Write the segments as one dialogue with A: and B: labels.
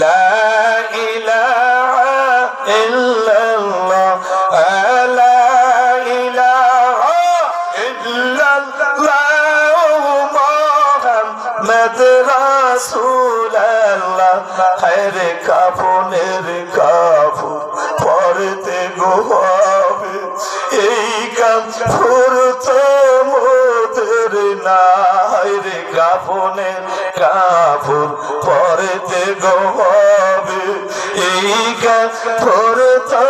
A: লা ইলাহা ইল্লাল্লাহ লা ইলাহা ইল্লাল্লাহ মুহাম্মদ রাসূলুল্লাহ খায়রে কাফনের কাফন পড়তে গোবে এই কাফর তো মোদের নাই রে কাফনের কাফন পড়তে গোবে এই কাফর তো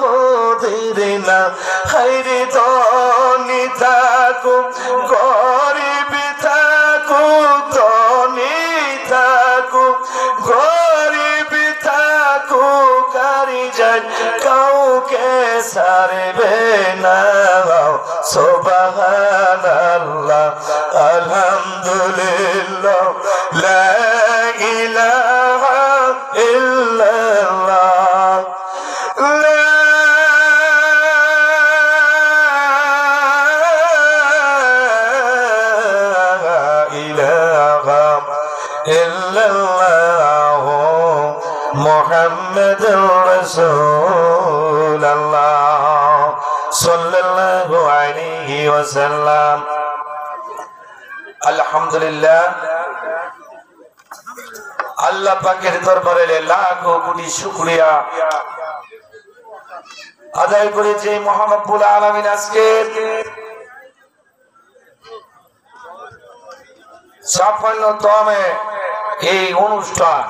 A: মোদের না হায়রে ধনী থাকো গরিব থাকো ধনী থাকো গরিব থাকো কারি যায় কাউকে ছাড়বে না সুবহানাল্লাহ আলহামদুলিল্লাহ লা ইলাহা ইল্লাল্লাহ লা ইলাহা ইল্লাল্লাহ মুহাম্মাদুর রাসূলুল্লাহ সাল্লাল্লাহু আলাইহি ওয়াসাল্লাম। আলহামদুলিল্লাহ, আল্লাহ পাকের দরবারে লাখো কোটি শুকরিয়া আদায় করে যে মহান রব্বুল আলামিন আজকে 56তম এই অনুষ্ঠান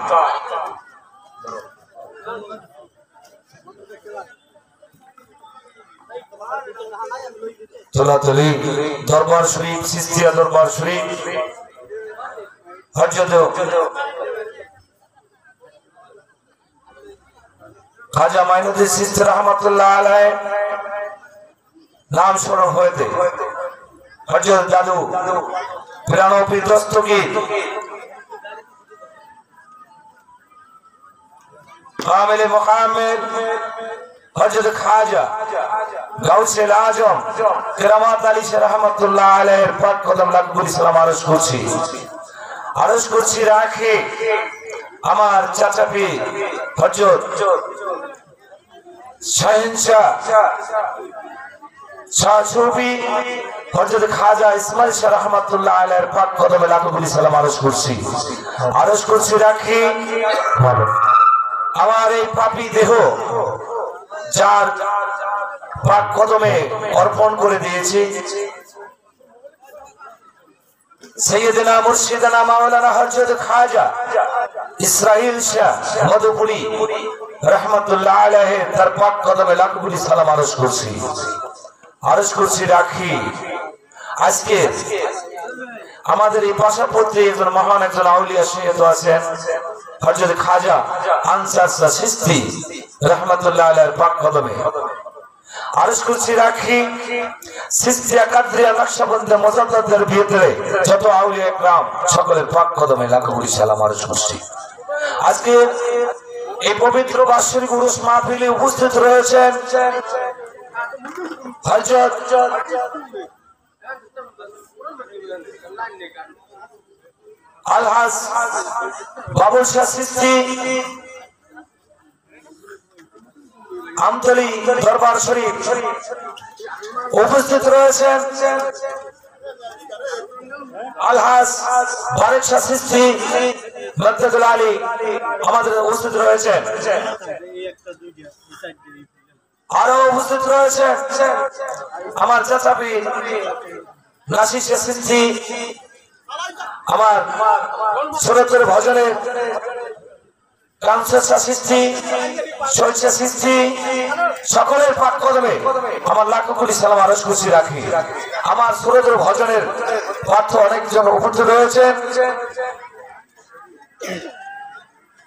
A: তোলাতলি দরবার শরীফ সিস্তিয়া দরবার শরীফ হযরত খাজা মাইনুদ্দিন চিশতি রহমাতুল্লাহ আলাইহি নাম স্মরণ হয়েছে হযরত দাদু 92 দস্তগীর কামিল মুকাম্মিল হযরত খাজা গাউসে আজম কেরামত আলী শাহ রহমাতুল্লাহ আলাইহির পাক কদম লাখ কোটি সালাম আরজ করছি রাখে আমার চাচা পীর হযরত শাহেনশাহ শাহ সুফি হযরত খাজা ইসমাইল শাহ রহমাতুল্লাহ আলাইহির পাক কদমে লাখ কোটি সালাম আরজ করছি রাখি আমার এই পাপী দেহ যার পাক কদমে অর্পণ করে দিয়েছি সৈয়দনা মুর্শিদানা মাওলানা হযরত খাজা ইসরাইল শাহ মধুপুরী রহমাতুল্লাহ আলাইহি তার পাক কদমে লাখ কোটি সালাম আরজ করছি রাখি আজকে আমাদের এই পাশাপত্রী একজন মহান একজন আউলিয়া শাহেদ আছেন হযরত খাজা আনসার শাহ চিশতি রহমাতুল্লাহ আলাইহির পাক কদমে আরজ করছি রাখি চিশতিয়া কাদরিয়া নকশবন্দিয়া মুজাদ্দিদের ভিতরে যত আউলিয়া একরাম সকলের পাক কদমে লাখ কোটি সালাম আরজ করছি। আজকে এই পবিত্র বাৎসরিক উরুস মাহফিলে উপস্থিত রয়েছেন হযরত আলহাজ বাবুল শাহ চিশতি আমতলী দরবার শরীফ উপস্থিত রয়েছেন আলহাজ বারেক শাহ চিশতি মদদুল আলী আমাদের উপস্থিত রয়েছেন আরো উপস্থিত রয়েছেন আমার চাচা পীর নাসির শাহ চিশতি আমার সুরতের ভজনের কামসের শাহ চিশতি শহীদ শাহ চিশতি সকলের পাক কদমে আমার লাখ কোটি সালাম আরজ করছি রাখি। আমার সুরতের ভজনের পাঠ্য অনেকজন উপস্থিত রয়েছেন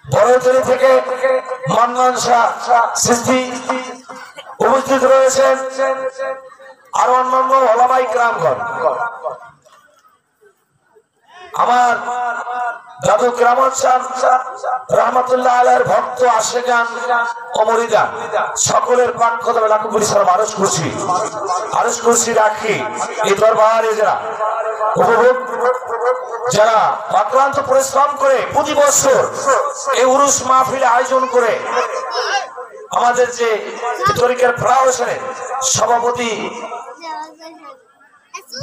A: বড়তলী থেকে মান্নান শাহ চিশতি উপস্থিত রয়েছেন আর অন্যান্য ওলামায়ে কেরামগণ আমার দাদু কেরামত শাহ রহমাতুল্লাহ আলাইহির ভক্ত আশিকান ও মুরিদান সকলের পাক কদমে লাখ কোটি সালাম আরজ করছি রাখি। এই দরবারে যারা উপভোগ যারা অক্লান্ত পরিশ্রম করে প্রতি বছর এই উরুস মাহফিল আয়োজন করে আমাদের যে তরিকার ফাউন্ডেশনের সভাপতি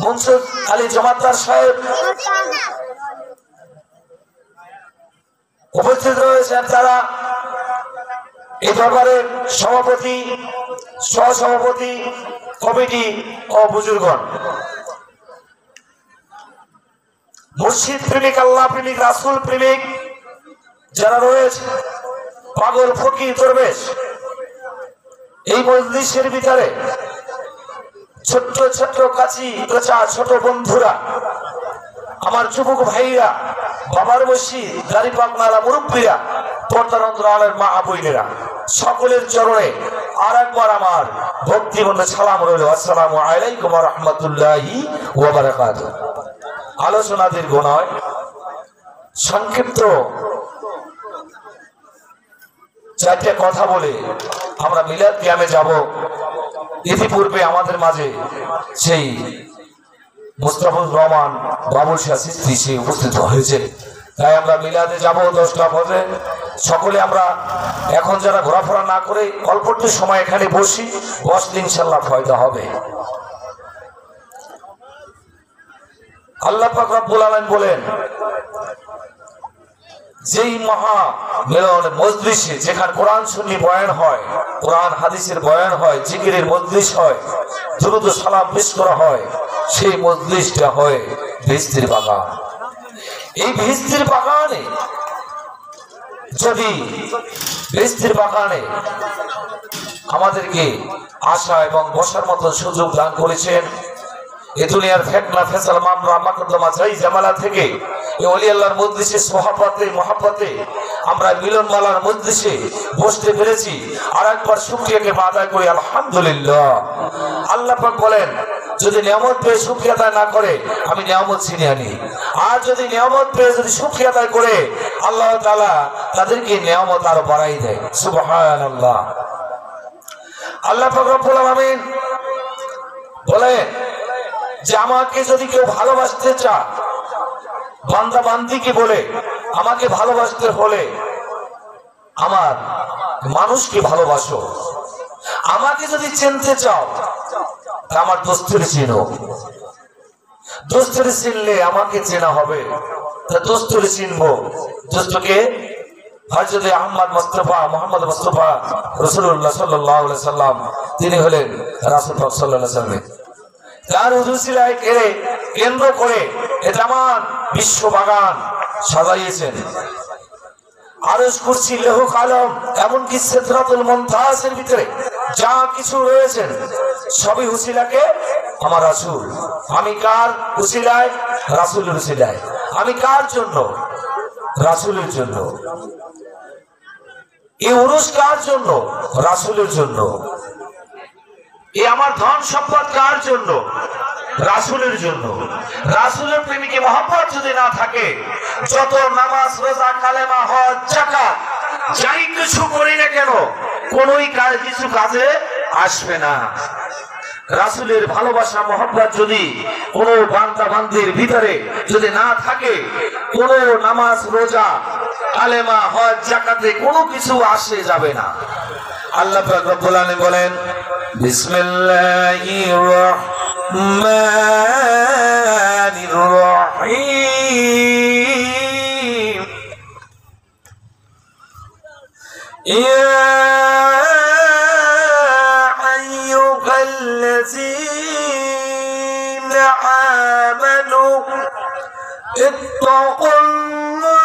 A: মনসুর আলী জমাদ্দার সাহেব উপস্থিত রয়েছেন, তারা এই দরবারের সভাপতি, সহসভাপতি, কমিটি ও বুজুর্গণ, মুর্শিদ প্রেমিক, আল্লাহ প্রেমিক, রাসূল প্রেমিক যারা রয়েছে, পাগল ফকির দরবেশ, এই মজলিসের ভিতরে ছোট্ট ছোট্ট কাছি কাঁচা ছোট বন্ধুরা, আমার যুবক ভাইরা, বাবার বসি দাড়ি পাকনালা মুরব্বীরা, পর্দার অন্তরালের মা বোনেরা, সকলের চরণে আর একবার আমার ভক্তিপূর্ণ সালাম রইল। আসসালামু আলাইকুম ওয়া রাহমাতুল্লাহি ওয়া বারাকাতুহু। আলোচনা দীর্ঘ নয়, সংক্ষিপ্ত চারটে কথা বলে আমরা মিলাদ কিয়ামে যাব। ইতিপূর্বে আমাদের মাঝে সেই মুস্তাফিজুর রহমান বাবুল শাহ চিশতি সে উপস্থিত হয়েছে, তাই আমরা মিলাদে যাব 10টা বাজে। সকলে আমরা এখন যারা ঘোরাফেরা না করে অল্প একটু সময় এখানে বসলে ইনশাআল্লাহ ফায়দা হবে। আল্লাহ পাক রব্বুল আলামিন বলেন, যেই মহা মিলন মজলিসে যেখানে কোরআন সুন্নি বয়ান হয়, কোরআন হাদিসের বয়ান হয়, জিকিরের মজলিস হয়, দুরূদ ও সালাম পেশ করা হয়, সেই মজলিসটা হয় বেহেশতের বাগান। এই বেহেশতের বাগানে যদি বেহেশতের বাগানে আমাদেরকে আসা এবং বসার মতন সুযোগ দান করেছেন, এই দুনিয়ার ফেতনা ফেসাল মামলা মাকদ্দমা যাই জামালা থেকে এই ওলি আল্লাহর মজলিসে সোহাবতে মহব্বতে আমরা মিলনমালার মজলিসে বসতে পেরেছি। আর একবার শুকরিয়াকে আদায় করি আলহামদুলিল্লাহ। আল্লাহ পাক বলেন, যদি নিয়ামত পেয়ে শুকরিয়া আদায় না করে আমি নিয়ামত ছিনিয়ে আনি, আর যদি নিয়ামত পেয়ে যদি শুকরিয়া আদায় করে আল্লাহ তাআলা তাদেরকে নিয়ামত আরো বাড়াই দেয়। সুবহানাল্লাহ। আল্লাহ পাক রব্বুল আলামিন বলেন যে আমাকে যদি কেউ ভালোবাসতে চায়, বান্দা বান্দিকে বলে আমাকে ভালোবাসতে হলে আমার মানুষকে ভালোবাসো, আমাকে যদি চিনতে চাও আমার দোস্তের চিনো, দোস্তের চিনলে আমাকে চেনা হবে, তা দোস্তের চিনবো। দোস্তকে হযরত আহমদ মুস্তাফা মুহাম্মদ মুস্তাফা রাসূলুল্লাহ সাল্লাল্লাহু আলাইহি সাল্লাম, তিনি হলেন রাসূল পাক সাল্লাল্লাহু আলাইহি সাল্লাম। তার উসিলায় কেন্দ্র করে এ তামাম বিশ্ব বাগান সাজাইয়েছেন। আরশ, কুরসি, লৌহ কলম, এমনকি সিদরাতুল মুনতাহার ভিতরে যা কিছু রয়েছেন সবই উসিলাকে আমার রাসূল। আমি কার উসিলায়? রাসূলের উসিলায়। আমি কার জন্য? রাসূলের জন্য। এই উরুস কার জন্য? রাসূলের জন্য। এই আমার ধন সম্পদ কার জন্য? রাসূলের জন্য। রাসূলের প্রেমিকে মহব্বত যদি না থাকে, যত নামাজ, রোজা, কালেমা, হজ, যাকাত যাই কিছু করি না কেন কোনোই কাজ কিছু কাজে আসবে না। রাসূলের ভালোবাসা মহব্বত যদি কোনো বান্দা বান্দির ভিতরে যদি না থাকে, কোনো নামাজ, রোজা, কালেমা, হজ, যাকাতে কোনো কিছু আসে যাবে না। আল্লাহ পাক রব্বুল আলামিন বলেন, বিসমিল্লাহির রহমানির রহিম, ইয়া আইয়ুহাল্লাযীনা আমানু ইত্তাকুল্লাহ।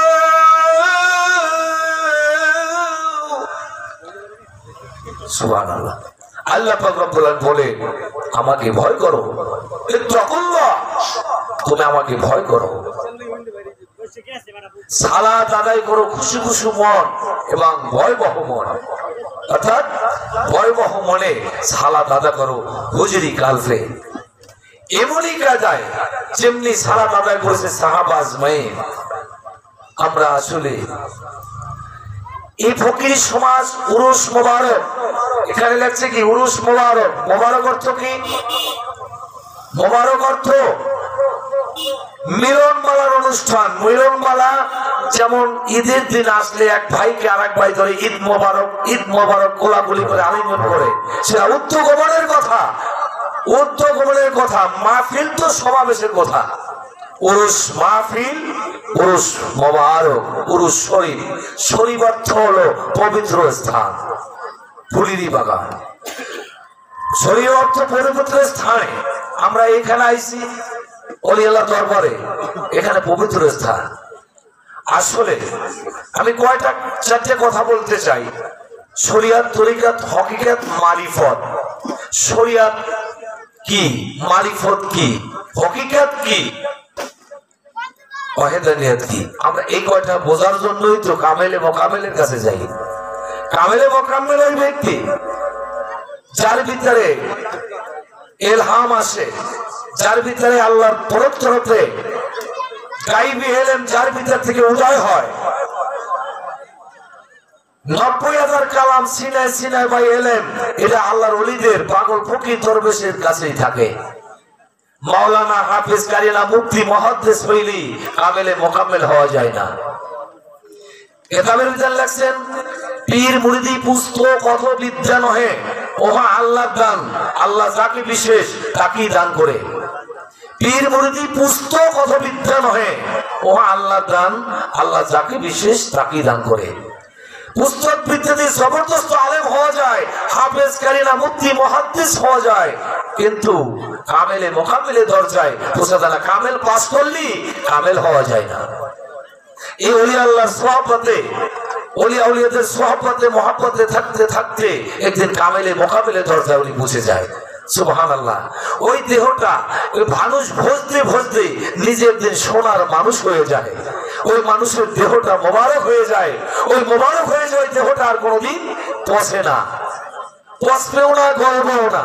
A: সুবহানাল্লাহ। আল্লাহ পাক রব্বুল আলামিন বলে, আমাকে ভয় করো, ইত্তাকুল্লাহ, তুমি আমাকে ভয় করো। সালাত আদায় করো খুশি খুশি মন এবং ভয়বহ মন, অর্থাৎ ভয়বহ মনে সালাত আদায় করো হুজুরি কালফে। এমনই কাজায় যেমনি সালাত আদায় করেছে সাহাবা আজমাইন। আমরা আসলে এই ফকির সমাজ উরুস মোবারক, এখানে লেখছে কি উরুস মোবারক। মোবারক অর্থ কি? মোবারক অর্থ মিলনমালার অনুষ্ঠান। মিলনমালা যেমন ঈদের দিন আসলে এক ভাইকে আর এক ভাই ধরে ঈদ মোবারক কোলাকুলি করে আলিঙ্গন করে, সেটা উদ্যোগমনের কথা। উদ্যোগমনের কথা, মাহফিল তো সমাবেশের কথা। উরুস মাহফিল, উরুস মোবারক, উরুস শরীফ। শরীফ অর্থ হলো পবিত্র স্থান, ফুলেরই বাগান। শরীফ অর্থ পবিত্র স্থানে। আমরা এখানে আইছি অলি আল্লাহ দরবারে, এখানে পবিত্র স্থান। আসলে আমি কয়টা চারটে কথা বলতে চাই। শরিয়াত, তরিকাত, হকিকত, মারিফত। শরিয়াত কি, মারিফত কি, হকিকত কি, ওয়াহিদানিয়াত কি, আমরা এই কয়টা বোঝার জন্যই তো কামেলে মোকামেলের কাছে যাই। কামেলে মোকামেল ওই ব্যক্তি যার ভিতরে ইলহাম আসে, যার ভিতরে আল্লাহর তরফে গায়বী ইলম যার ভিতর থেকে উদয় হয়। 90,000 কালাম সিনায় সিনায় বা ইলম, এটা আল্লাহর ওলিদের পাগল ফকির দরবেশের কাছেই থাকে। মাওলানা, হাফিজ, কারিনা, মুফতি, মুহাদ্দিস হইলি কামেলে মোকাম্মেল হওয়া যায় না। কিতাবের ভিতর লেখছেন, পীর মুরিদি পুস্তক কত বিদ্যা নহে, ওহা আল্লাহর দান, আল্লাহ যাকে বিশেষ তাকেই দান করে। পীর মুরিদি পুস্তক কত বিদ্যা নহে, ওহা আল্লাহর দান, আল্লাহ যাকে বিশেষ তাকেই দান করে। পুস্তক বিদ্যাতে জবরদস্ত আলেম হওয়া যায়, হাফেজ, কারিনা, মুফতি, মুহাদ্দিস হওয়া যায়, কিন্তু কামেলে মোকামেলে দরজায় পৌঁছা যায় না। কামেল পাস করলি কামেল হওয়া যায় না। এই ওলি আল্লাহর সোহবতে, ওলি আউলিয়াদের সোহবতে মহব্বতে থাকতে থাকতে একদিন কামেলে মোকামেলে দরজায় উনি পৌঁছে যায়। সুবহানাল্লাহ। ওই দেহটা মানুষ ভজতে ভজতে নিজের দিন সোনার মানুষ হয়ে যায়। ওই মানুষের দেহটা মোবারক হয়ে যায়। ওই মোবারক হয়ে যায় দেহটা আর কোনোদিন পচে না, পচবেও না, গলবেও না।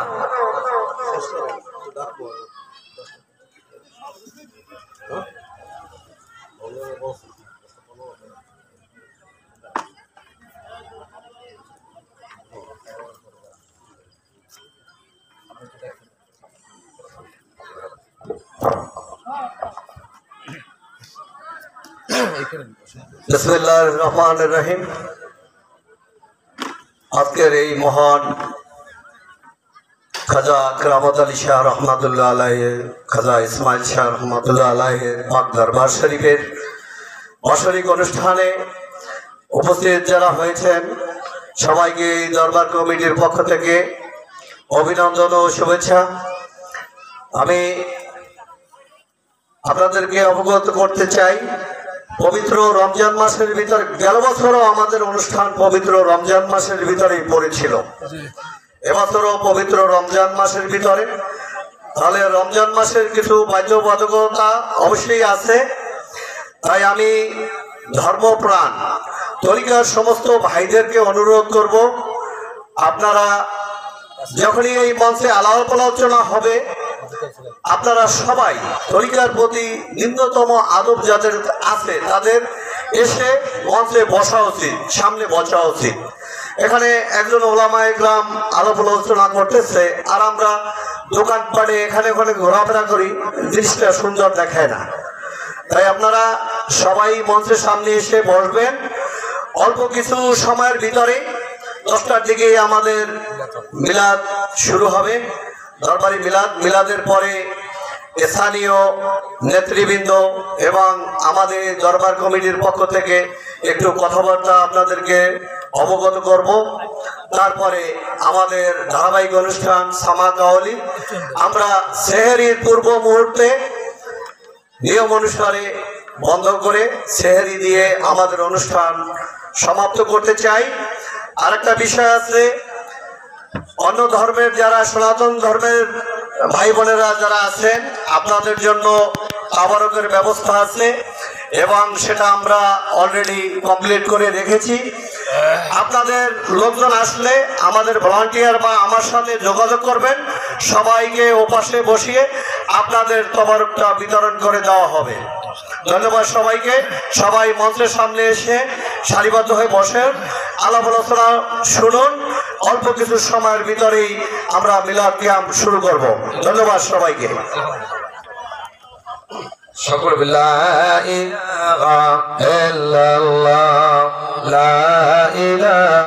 B: বিসমিল্লাহির রহমানির রহিম। আজকের এই মহান খাজা কেরামত আলী শাহ রহমাতুল্লাহ আলাইহি, খাজা ইসমাইল শাহ রহমাতুল্লাহ আলাইহির পাক দরবার শরীফের বাৎসরিক অনুষ্ঠানে উপস্থিত যারা হয়েছেন সবাইকে এই দরবার কমিটির পক্ষ থেকে অভিনন্দন ও শুভেচ্ছা। আমি আপনাদেরকে অবগত করতে চাই, পবিত্র রমজান মাসের ভিতরে, গেল বছরও আমাদের অনুষ্ঠান পবিত্র রমজান মাসের ভিতরেই পড়েছিল, এবছরও পবিত্র রমজান মাসের ভিতরে। তাহলে রমজান মাসের কিছু বাধ্যবাধকতা অবশ্যই আছে। তাই আমি ধর্মপ্রাণ তরিকার সমস্ত ভাইদেরকে অনুরোধ করব, আপনারা যখনই এই মঞ্চে আলাপ আলোচনা হবে, আপনারা সবাই তরিকার প্রতি ন্যূনতম আদব যাদের আছে তাদের এসে মঞ্চে বসা উচিত, সামনে বসা উচিত। এখানে একজন ওলামায়ে কেরাম আলাপ আলোচনা করতেছে আর আমরা দোকানপাটে এখানে ওখানে ঘোরাফেরা করি, জিনিসটা সুন্দর দেখায় না। তাই আপনারা সবাই মঞ্চের সামনে এসে বসবেন। অল্প কিছু সময়ের ভিতরে 10টার দিকে আমাদের মিলাদ শুরু হবে, দরবারি মিলাদ। মিলাদের পরে স্থানীয় নেতৃবৃন্দ এবং আমাদের দরবার কমিটির পক্ষ থেকে একটু কথাবার্তা আপনাদেরকে অবগত করব। তারপরে আমাদের ধারাবাহিক অনুষ্ঠান সামা কাওয়ালি, আমরা সেহরির পূর্ব মুহূর্তে নিয়ম অনুসারে বন্ধ করে সেহরি দিয়ে আমাদের অনুষ্ঠান সমাপ্ত করতে চাই। আরেকটা বিষয় আছে, অন্য ধর্মের যারা সনাতন ধর্মের ভাই বোনেরা যারা আছেন, আপনাদের জন্য তাবারকের ব্যবস্থা আছে এবং সেটা আমরা অলরেডি কমপ্লিট করে রেখেছি। আপনাদের লোকজন আসলে আমাদের ভলান্টিয়ার বা আমার সাথে যোগাযোগ করবেন, সবাইকে ওপাশে বসিয়ে আপনাদের তাবারকটা বিতরণ করে দেওয়া হবে। ধন্যবাদ সবাইকে। সবাই মঞ্চের সামনে এসে সারিবদ্ধ হয়ে বসেন, আলাপ আলোচনা শুনুন। অল্প কিছু সময়ের ভিতরেই আমরা মিলাদ কিয়াম শুরু করব। ধন্যবাদ সবাইকে।
A: সকল লা ইলাহা ইল্লাল্লাহ লা ইলাহা